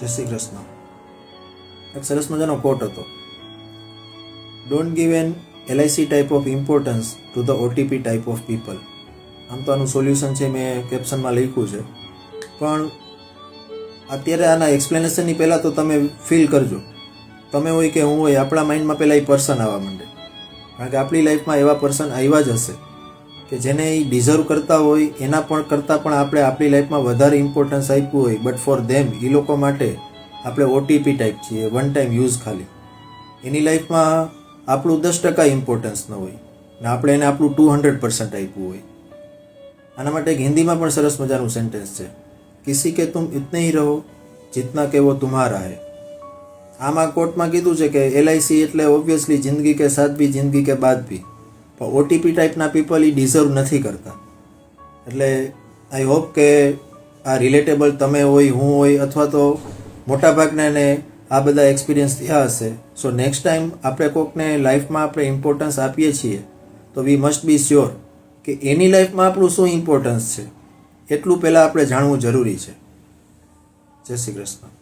જય શ્રી કૃષ્ણ. એક સરસ મજાનો કોટ હતો. Don't give an LIC type of importance to the OTP type of people. આમ તો આનું સોલ્યુશન છે, મેં કેપ્શનમાં લખ્યું છે, પણ અત્યારે આના એક્સપ્લેનેશનની પહેલાં તો તમે ફીલ કરજો, તમે હોય કે હું હોય, આપણા માઇન્ડમાં પહેલાં એ પર્સન આવવા માંડે. કારણ કે આપણી લાઈફમાં એવા પર્સન આવ્યા જ હશે કે જેને એ ડિઝર્વ કરતા હોય, એના પણ કરતાં પણ આપણે આપણી લાઈફમાં વધારે ઇમ્પોર્ટન્સ આપ્યું હોય, બટ ફોર ધેમ, એ લોકો માટે આપણે OTP ટાઈપ છીએ, વન ટાઈમ યુઝ ખાલી. એની લાઈફમાં આપણું 10% ઇમ્પોર્ટન્સ ન હોય ને આપણે એને આપણું 200% આપ્યું હોય. આના માટે એક હિન્દીમાં પણ સરસ મજાનું સેન્ટેન્સ છે, કિસી કે તુમ ઇતને હી રહો જીતના કે વો તુમ્હારા હૈ. આમાં કોર્ટમાં કીધું છે કે LIC એટલે ઓબ્વિયસલી જિંદગી કે સાથ ભી જિંદગી કે બાદ ભી, પણ OTP ટાઈપના પીપલ એ ડિઝર્વ નથી કરતા. એટલે આઈ હોપ કે આ રિલેટેબલ તમે હોય, હું હોય, અથવા તો મોટાભાગનાને આ બધા એક્સપિરિયન્સ થયા હશે. સો નેક્સ્ટ ટાઈમ આપણે કોકને લાઈફમાં આપણે ઇમ્પોર્ટન્સ આપીએ છીએ તો વી મસ્ટ બી શ્યોર કે એની લાઈફમાં આપણું શું ઇમ્પોર્ટન્સ છે એટલું પહેલાં આપણે જાણવું જરૂરી છે. જય શ્રી કૃષ્ણ.